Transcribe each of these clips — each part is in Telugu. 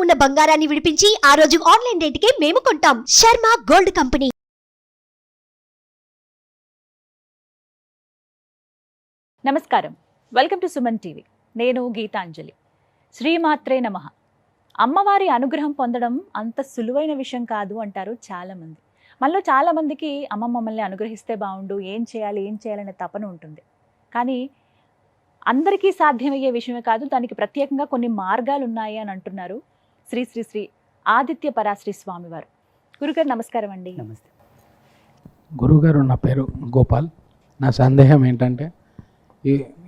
ఉన్న బంగారాన్ని విడిపించి ఆ రోజు ఆన్లైన్ రేటుకే మేము కొంటాం. Sharma gold company. నమస్కారం, వెల్కమ్ టు సుమన్ టీవీ. నేను గీతాంజలి. శ్రీమాత్రే నమః. అమ్మవారి అనుగ్రహం పొందడం అంత సులువైన విషయం కాదు అంటారు చాలామంది. మనలో చాలామందికి అమ్మ మమ్మల్ని అనుగ్రహిస్తే బాగుండు, ఏం చేయాలనే తపన ఉంటుంది. కానీ అందరికీ సాధ్యమయ్యే విషయమే కాదు, దానికి ప్రత్యేకంగా కొన్ని మార్గాలు ఉన్నాయి అని అంటున్నారు శ్రీ శ్రీ శ్రీ ఆదిత్య పరాశ్రీ స్వామివారు. గురుగారు నమస్కారం అండి. నమస్తే గురుగారు, నా పేరు గోపాల్. నా సందేహం ఏంటంటే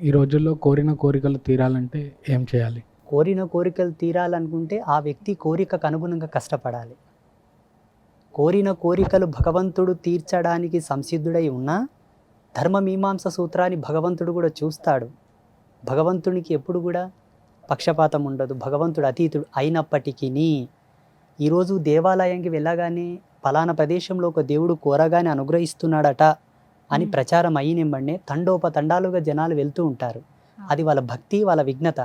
ఈ రోజుల్లో కోరిన కోరికలు తీరాలంటే ఏం చేయాలి? కోరిన కోరికలు తీరాలనుకుంటే ఆ వ్యక్తి కోరికకు అనుగుణంగా కష్టపడాలి. కోరిన కోరికలు భగవంతుడు తీర్చడానికి సంసిద్ధుడై ఉన్నా ధర్మమీమాంస సూత్రాన్ని భగవంతుడు కూడా చూస్తాడు. భగవంతునికి ఎప్పుడు కూడా పక్షపాతం ఉండదు. భగవంతుడు అతీతుడు అయినప్పటికీ ఈరోజు దేవాలయానికి వెళ్ళగానే ఫలానా ప్రదేశంలో ఒక దేవుడు కోరగానే అనుగ్రహిస్తున్నాడట అని ప్రచారం అయినెంబడినే తండోపతండాలుగా జనాలు వెళ్తూ ఉంటారు. అది వాళ్ళ భక్తి, వాళ్ళ విఘ్నత.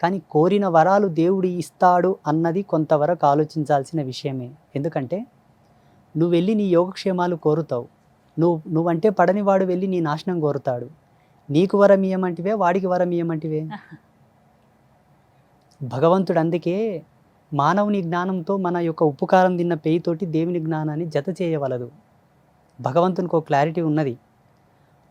కానీ కోరిన వరాలు దేవుడు ఇస్తాడు అన్నది కొంతవరకు ఆలోచించాల్సిన విషయమే. ఎందుకంటే నువ్వు వెళ్ళి నీ యోగక్షేమాలు కోరుతావు, నువ్వంటే పడని వాడు వెళ్ళి నీ నాశనం కోరుతాడు. నీకు వరం ఇయ్యమంటివే, వాడికి వరం ఇయ్యమంటివే. భగవంతుడు అందుకే మానవుని జ్ఞానంతో మన యొక్క ఉప్పుకారం తిన్న పేయితోటి దేవుని జ్ఞానాన్ని జత చేయవలదు. భగవంతునికి ఒక క్లారిటీ ఉన్నది.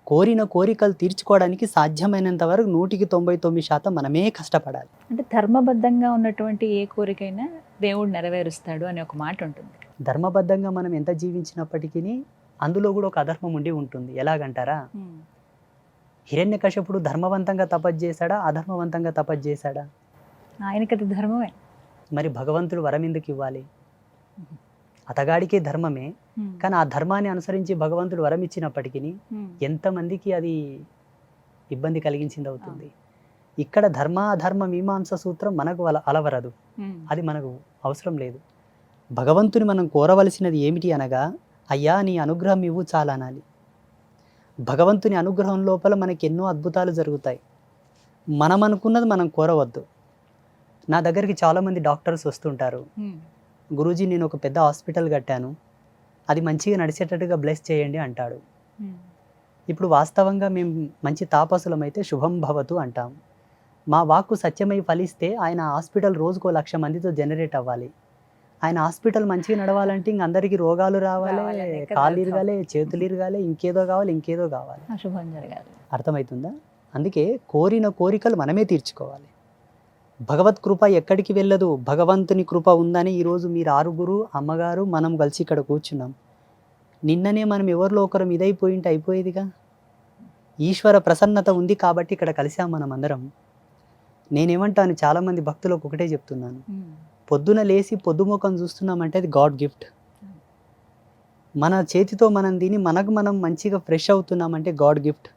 కోరిన కోరికలు తీర్చుకోవడానికి సాధ్యమైనంత వరకు 99% మనమే కష్టపడాలి. అంటే ధర్మబద్ధంగా ఉన్నటువంటి ఏ కోరికైనా దేవుడు నెరవేరుస్తాడు అనే ఒక మాట ఉంటుంది. ధర్మబద్ధంగా మనం ఎంత జీవించినప్పటికీ అందులో కూడా ఒక అధర్మం ఉండి ఉంటుంది. ఎలాగంటారా, హిరణ్యకశపుడు ధర్మవంతంగా తపస్సు చేశాడా, అధర్మవంతంగా తపస్సు చేశాడా? ఆయనకది ధర్మమే. మరి భగవంతుడు వరం ఎందుకు ఇవ్వాలి? అతగాడికే ధర్మమే, కానీ ఆ ధర్మాన్ని అనుసరించి భగవంతుడు వరం ఇచ్చినప్పటికీ ఎంతమందికి అది ఇబ్బంది కలిగించింది అవుతుంది. ఇక్కడ ధర్మ మీమాంస సూత్రం మనకు అలవరదు, అది మనకు అవసరం లేదు. భగవంతుని మనం కోరవలసినది ఏమిటి అనగా, అయ్యా నీ అనుగ్రహం ఇవ్వు చాలా అనాలి. భగవంతుని అనుగ్రహం లోపల మనకి ఎన్నో అద్భుతాలు జరుగుతాయి. మనం అనుకున్నది మనం కోరవద్దు. నా దగ్గరికి చాలామంది డాక్టర్స్ వస్తుంటారు, గురూజీ నేను ఒక పెద్ద హాస్పిటల్ కట్టాను, అది మంచిగా నడిచేటట్టుగా బ్లెస్ చేయండి అంటాడు. ఇప్పుడు వాస్తవంగా మేము మంచి తాపసులమైతే శుభం భవతు అంటాం. మా వాక్కు సత్యమై ఫలిస్తే ఆయన హాస్పిటల్ రోజుకో 1,00,000 మందితో జనరేట్ అవ్వాలి. ఆయన హాస్పిటల్ మంచిగా నడవాలంటే ఇంక అందరికీ రోగాలు రావాలి, కాళ్ళు ఇరగాలి, చేతులు ఇరగాలి, ఇంకేదో కావాలి. అశుభం జరగాలి. అర్థమవుతుందా? అందుకే కోరిన కోరికలు మనమే తీర్చుకోవాలి. భగవత్ కృప ఎక్కడికి వెళ్ళదు, భగవంతుని కృప ఉందని ఈరోజు మీరు 6 అమ్మగారు మనం కలిసి ఇక్కడ కూర్చున్నాం. నిన్ననే మనం ఎవరిలో ఒకరం ఇదైపోయింటే అయిపోయేదిగా. ఈశ్వర ప్రసన్నత ఉంది కాబట్టి ఇక్కడ కలిసాం మనం అందరం. నేనేమంటాను, చాలామంది భక్తులకు ఒకటే చెప్తున్నాను, పొద్దున లేచి పొద్దుముఖం చూస్తున్నామంటే అది గాడ్ గిఫ్ట్. మన చేతితో మనం తిని మనకు మనం మంచిగా ఫ్రెష్ అవుతున్నామంటే గాడ్ గిఫ్ట్.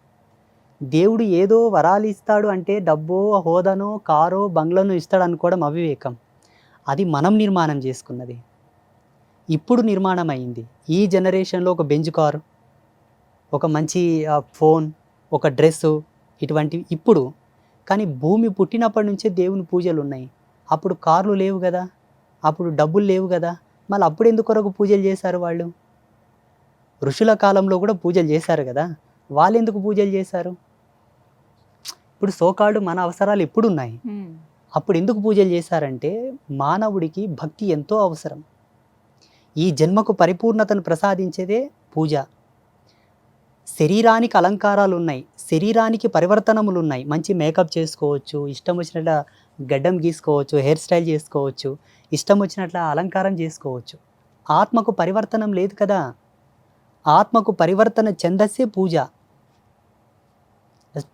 దేవుడు ఏదో వరాలు ఇస్తాడు అంటే డబ్బో, హోదానో, కారో, బంగ్లానో ఇస్తాడు అనుకోవడం అవివేకం. అది మనం నిర్మాణం చేసుకున్నది. ఇప్పుడు నిర్మాణం అయింది. ఈ జనరేషన్లో ఒక బెంజ్ కారు, ఒక మంచి ఫోన్, ఒక డ్రెస్సు, ఇటువంటివి ఇప్పుడు. కానీ భూమి పుట్టినప్పటి నుంచే దేవుని పూజలు ఉన్నాయి. అప్పుడు కార్లు లేవు కదా, అప్పుడు డబ్బులు లేవు కదా, మళ్ళీ అప్పుడు ఎందుకొరకు పూజలు చేశారు వాళ్ళు? ఋషుల కాలంలో కూడా పూజలు చేశారు కదా, వాళ్ళు ఎందుకు పూజలు చేశారు? ఇప్పుడు సోకాళ్ళు మన అవసరాలు ఎప్పుడు ఉన్నాయి, అప్పుడు ఎందుకు పూజలు చేశారంటే మానవుడికి భక్తి ఎంతో అవసరం. ఈ జన్మకు పరిపూర్ణతను ప్రసాదించేదే పూజ. శరీరానికి అలంకారాలు ఉన్నాయి, శరీరానికి పరివర్తనములు ఉన్నాయి. మంచి మేకప్ చేసుకోవచ్చు, ఇష్టం వచ్చినట్ల గడ్డం గీసుకోవచ్చు, హెయిర్ స్టైల్ చేసుకోవచ్చు, ఇష్టం వచ్చినట్ల అలంకారం చేసుకోవచ్చు. ఆత్మకు పరివర్తనం లేదు కదా. ఆత్మకు పరివర్తన చెందసే పూజ.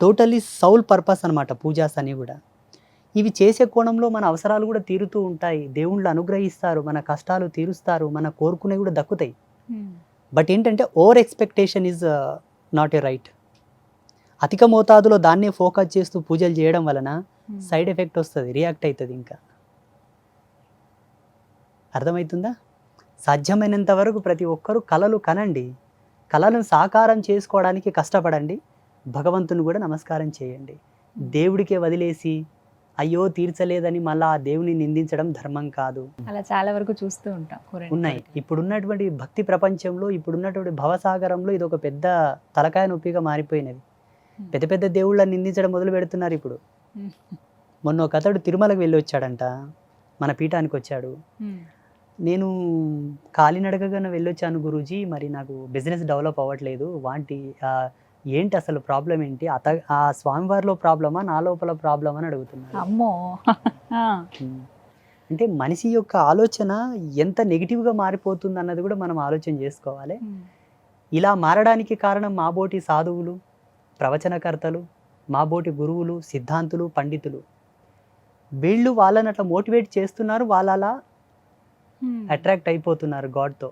టోటల్లీ సౌల్ పర్పస్ అనమాట పూజాస్ అని కూడా. ఇవి చేసే కోణంలో మన అవసరాలు కూడా తీరుతూ ఉంటాయి. దేవుళ్ళు అనుగ్రహిస్తారు, మన కష్టాలు తీరుస్తారు, మన కోరుకునేవి కూడా దక్కుతాయి. బట్ ఏంటంటే over expectation is not a right. అధిక మోతాదులో దాన్నే ఫోకస్ చేస్తూ పూజలు చేయడం వలన సైడ్ ఎఫెక్ట్ వస్తుంది, రియాక్ట్ అవుతుంది. ఇంకా అర్థమవుతుందా? సాధ్యమైనంత వరకు ప్రతి ఒక్కరూ కళలు కనండి, కళలను సాకారం చేసుకోవడానికి కష్టపడండి, భగవంతుని కూడా నమస్కారం చేయండి. దేవుడికే వదిలేసి అయ్యో తీర్చలేదని మళ్ళీ ఆ దేవుని నిందించడం ధర్మం కాదు. అలా చాలా వరకు చూస్తూ ఉంటాం ఉన్నాయి. ఇప్పుడున్నటువంటి భక్తి ప్రపంచంలో, ఇప్పుడున్నటువంటి భవసాగరంలో ఇది ఒక పెద్ద తలకాయ నొప్పిగా మారిపోయినది. పెద్ద పెద్ద దేవుళ్ళని నిందించడం మొదలు పెడుతున్నారు ఇప్పుడు. మొన్న ఒక అతడు తిరుమలకు వెళ్ళి వచ్చాడంట, మన పీఠానికి వచ్చాడు. నేను కాలినడకగా వెళ్ళొచ్చాను గురూజీ, మరి నాకు బిజినెస్ డెవలప్ అవ్వట్లేదు, ఏంటి అసలు ప్రాబ్లం ఏంటి, ఆ స్వామివారిలో ప్రాబ్లమా నా లోపల ప్రాబ్లమా అని అడుగుతున్నాను. అమ్మో. అంటే మనిషి యొక్క ఆలోచన ఎంత నెగిటివ్గా మారిపోతుంది అన్నది కూడా మనం ఆలోచన చేసుకోవాలి. ఇలా మారడానికి కారణం మాబోటి సాధువులు, ప్రవచనకర్తలు, మాబోటి గురువులు, సిద్ధాంతులు, పండితులు. వీళ్ళు వాళ్ళని అట్లా మోటివేట్ చేస్తున్నారు, వాళ్ళు అలా అట్రాక్ట్ అయిపోతున్నారు గాడ్తో.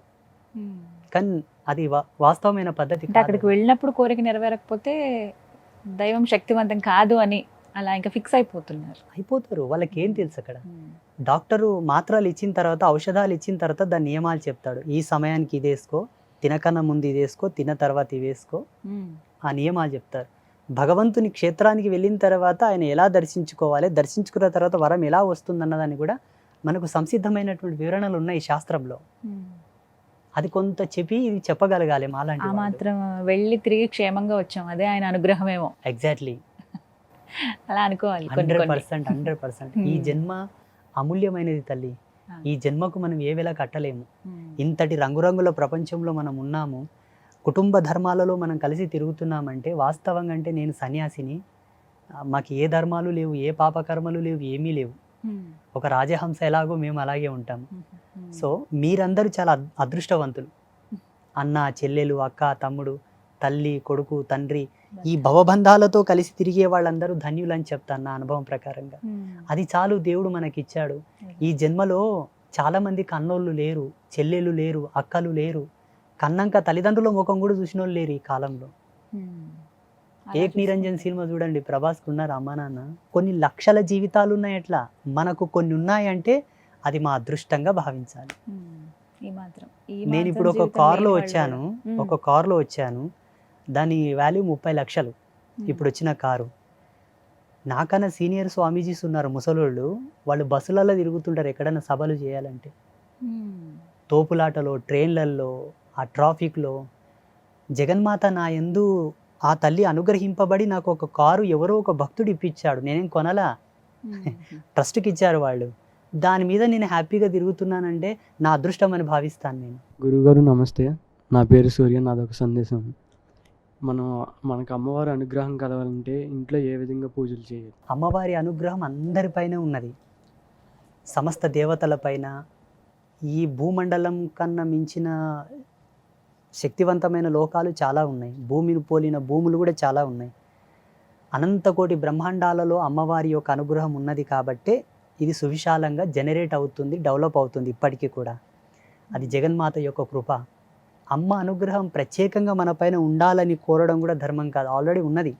కానీ అది వాస్తవమైన పద్ధతి అంటే అక్కడికి వెళ్ళినప్పుడు కోరిక నెరవేరకపోతే దైవం శక్తివంతం కాదు అని అలా ఇంకా ఫిక్స్ అయిపోతారు. వాళ్ళకి ఏం తెలుసు అక్కడ. డాక్టరు మాత్రలు ఇచ్చిన తర్వాత, ఔషధాలు ఇచ్చిన తర్వాత దాని నియమాలు చెప్తాడు. ఈ సమయానికి ఇది వేసుకో, తినకన్నా ముందు ఇది వేసుకో, తిన్న తర్వాత ఇవి వేసుకో, ఆ నియమాలు చెప్తారు. భగవంతుని క్షేత్రానికి వెళ్ళిన తర్వాత ఆయన ఎలా దర్శించుకోవాలి, దర్శించుకున్న తర్వాత వరం ఎలా వస్తుందన్నదాన్ని కూడా మనకు సంసిద్ధమైనటువంటి వివరణలు ఉన్నాయి శాస్త్రంలో. అది కొంత చెప్పి ఇది చెప్పగలగాలి మాలాంటి మాత్రం వెళ్ళి తిరిగి క్షేమంగా వచ్చాం, అదే ఆయన అనుగ్రహమేమో. ఎగ్జాక్ట్లీ, అలా అనుకోవాలి. 100%. ఈ జన్మ అమూల్యమైనది తల్లి. ఈ జన్మకు మనం ఏ వేళ కట్టలేము. ఇంతటి రంగురంగుల ప్రపంచంలో మనం ఉన్నాము, కుటుంబ ధర్మాలలో మనం కలిసి తిరుగుతున్నామంటే వాస్తవంగా అంటే నేను సన్యాసిని, మాకు ఏ ధర్మాలు లేవు, ఏ పాపకర్మలు లేవు, ఏమీ లేవు. ఒక రాజహంస ఎలాగో మేము అలాగే ఉంటాము. సో మీరందరూ చాలా అదృష్టవంతులు. అన్న, చెల్లెలు, అక్క, తమ్ముడు, తల్లి, కొడుకు, తండ్రి, ఈ భవబంధాలతో కలిసి తిరిగే వాళ్ళందరూ ధన్యులు అని చెప్తాను నా అనుభవం ప్రకారంగా. అది చాలు దేవుడు మనకిచ్చాడు. ఈ జన్మలో చాలా మంది కన్నోళ్ళు లేరు, చెల్లెలు లేరు, అక్కలు లేరు, కన్నంక తల్లిదండ్రుల ముఖం కూడా చూసిన వాళ్ళు లేరు ఈ కాలంలో. ఏక్ నిరంజన్ సినిమా చూడండి, ప్రభాస్కి ఉన్నారు అమ్మా నాన్న. కొన్ని లక్షల జీవితాలు ఉన్నాయి. అట్లా మనకు కొన్ని ఉన్నాయంటే అది మా అదృష్టంగా భావించాలి. నేను ఇప్పుడు ఒక కార్లో వచ్చాను, దాని వాల్యూ 30 లక్షలు. ఇప్పుడు వచ్చిన కారు. నాకన్నా సీనియర్ స్వామీజీస్ ఉన్నారు ముసలోళ్ళు, వాళ్ళు బస్సులలో తిరుగుతుంటారు ఎక్కడైనా సభలు చేయాలంటే. తోపులాటలో, ట్రైన్లలో, ఆ ట్రాఫిక్లో. జగన్మాత నా యందు ఆ తల్లి అనుగ్రహింపబడి నాకు ఒక కారు ఎవరో ఒక భక్తుడు ఇప్పించాడు. నేనేం కొనలా, ట్రస్ట్కి ఇచ్చారు వాళ్ళు. దాని మీద నేను హ్యాపీగా తిరుగుతున్నానంటే నా అదృష్టం అని భావిస్తాను నేను. గురుగారు నమస్తే, నా పేరు సూర్య. నాదొక సందేశం. మనకు అమ్మవారి అనుగ్రహం కలవాలంటే ఇంట్లో ఏ విధంగా పూజలు చేయాలి? అమ్మవారి అనుగ్రహం అందరిపైన ఉన్నది, సమస్త దేవతలపైన. ఈ భూమండలం కన్నా మించిన శక్తివంతమైన లోకాలు చాలా ఉన్నాయి, భూమిని పోలిన భూములు కూడా చాలా ఉన్నాయి. అనంతకోటి బ్రహ్మాండాలలో అమ్మవారి యొక్క అనుగ్రహం ఉన్నది కాబట్టే ఇది సువిశాలంగా జనరేట్ అవుతుంది, డెవలప్ అవుతుంది ఇప్పటికీ కూడా. అది జగన్మాత యొక్క కృప. అమ్మ అనుగ్రహం ప్రత్యేకంగా మన పైన ఉండాలని కోరడం కూడా ధర్మం కాదు, ఆల్రెడీ ఉన్నది.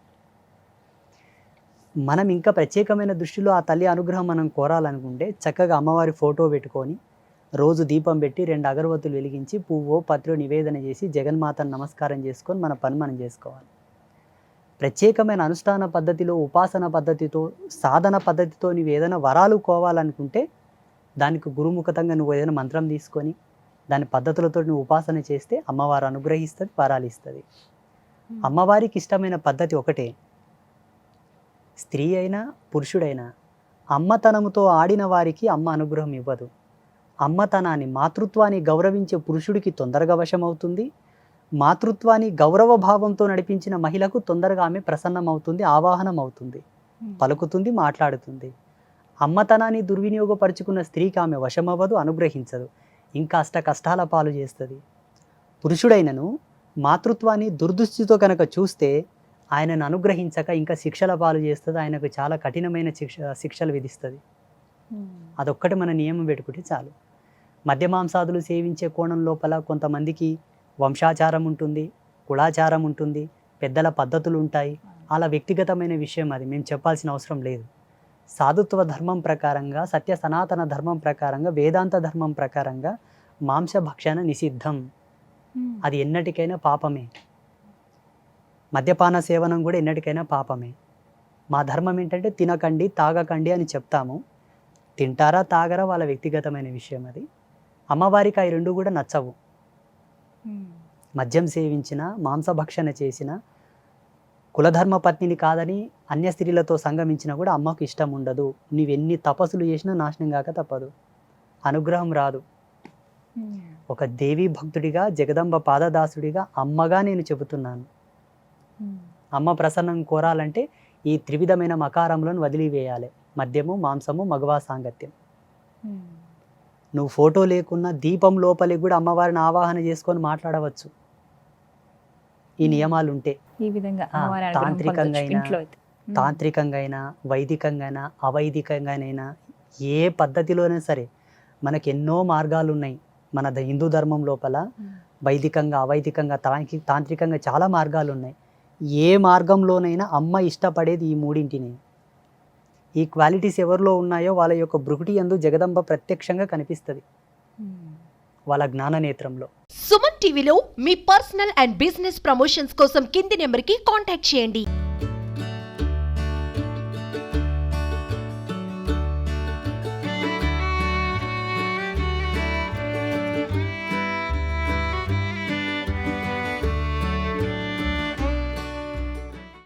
మనం ఇంకా ప్రత్యేకమైన దృష్టిలో ఆ తల్లి అనుగ్రహం మనం కోరాలనుకుంటే చక్కగా అమ్మవారి ఫోటో పెట్టుకొని రోజు దీపం పెట్టి 2 అగరవత్తులు వెలిగించి పువ్వో పత్రో నివేదన చేసి జగన్మాతను నమస్కారం చేసుకొని మన పని మనం చేసుకోవాలి. ప్రత్యేకమైన అనుష్ఠాన పద్ధతిలో, ఉపాసన పద్ధతితో, సాధన పద్ధతితో నువ్వు ఏదైనా వరాలు కోవాలనుకుంటే దానికి గురుముఖతంగా నువ్వు ఏదైనా మంత్రం తీసుకొని దాని పద్ధతులతో నువ్వు ఉపాసన చేస్తే అమ్మవారు అనుగ్రహిస్తుంది, వరాలు ఇస్తుంది. అమ్మవారికి ఇష్టమైన పద్ధతి ఒకటే. స్త్రీ అయినా పురుషుడైనా అమ్మతనంతో ఆడిన వారికి అమ్మ అనుగ్రహం ఇవ్వదు. అమ్మతనాన్ని, మాతృత్వాన్ని గౌరవించే పురుషుడికి తొందరగా వశమవుతుంది. మాతృత్వాన్ని గౌరవ భావంతో నడిపించిన మహిళకు తొందరగా ఆమె ప్రసన్నమవుతుంది, ఆవాహనం అవుతుంది, పలుకుతుంది, మాట్లాడుతుంది. అమ్మతనాన్ని దుర్వినియోగపరుచుకున్న స్త్రీకి ఆమె వశమవ్వదు, అనుగ్రహించదు, ఇంకా కష్టాల పాలు చేస్తుంది. పురుషుడైనను మాతృత్వాన్ని దుర్దృష్టితో కనుక చూస్తే ఆయనను అనుగ్రహించక ఇంకా శిక్షల పాలు చేస్తుంది, ఆయనకు చాలా కఠినమైన శిక్షలు విధిస్తుంది. అదొక్కటి మన నియమం పెట్టుకుంటే చాలు. మద్యమాంసాదులు సేవించే కోణం లోపల కొంతమందికి వంశాచారం ఉంటుంది, కులాచారం ఉంటుంది, పెద్దల పద్ధతులు ఉంటాయి. అలా వ్యక్తిగతమైన విషయం, అది మేము చెప్పాల్సిన అవసరం లేదు. సాధుత్వ ధర్మం ప్రకారంగా, సత్య సనాతన ధర్మం ప్రకారంగా, వేదాంత ధర్మం ప్రకారంగా మాంసభక్షణ నిషిద్ధం. అది ఎన్నటికైనా పాపమే. మద్యపాన సేవనం కూడా ఎన్నటికైనా పాపమే. మా ధర్మం ఏంటంటే తినకండి తాగకండి అని చెప్తాము. తింటారా తాగరా వాళ్ళ వ్యక్తిగతమైన విషయం అది. అమ్మవారికి అవి రెండు కూడా నచ్చవు. మద్యం సేవించిన, మాంసభక్షణ చేసిన, కులధర్మ పత్నిని కాదని అన్య స్త్రీలతో సంగమించినా కూడా అమ్మకు ఇష్టం ఉండదు. నీవెన్ని తపస్సులు చేసినా నాశనం కాక తప్పదు, అనుగ్రహం రాదు. ఒక దేవీ భక్తుడిగా, జగదంబ పాదదాసుడిగా, అమ్మగా నేను చెబుతున్నాను. అమ్మ ప్రసన్నం కోరాలంటే ఈ త్రివిధమైన మకారములను వదిలివేయాలి. మద్యము, మాంసము, మగవా సాంగత్యం. నువ్వు ఫోటో లేకున్నా దీపం లోపలికి కూడా అమ్మవారిని ఆవాహన చేసుకొని మాట్లాడవచ్చు ఈ నియమాలు ఉంటే. ఈ విధంగా తాంత్రికంగా అయినా, వైదికంగా అయినా, అవైదికంగానైనా, ఏ పద్ధతిలోనైనా సరే మనకి ఎన్నో మార్గాలు ఉన్నాయి. మన హిందూ ధర్మం లోపల వైదికంగా, అవైదికంగా, తాంత్రికంగా చాలా మార్గాలు ఉన్నాయి. ఏ మార్గంలోనైనా అమ్మ ఇష్టపడేది ఈ మూడింటిని. ఈ క్వాలిటీస్ ఎవరిలో ఉన్నాయో వాళ్ళ యొక్క భృకుటి యందు జగదంబ ప్రత్యక్షంగా కనిపిస్తుంది వాళ్ళ జ్ఞాన నేత్రంలో. సుమన్ టీవీలో మీ పర్సనల్ అండ్ బిజినెస్ ప్రమోషన్స్ కోసం కింది నెంబర్కి కాంటాక్ట్ చేయండి.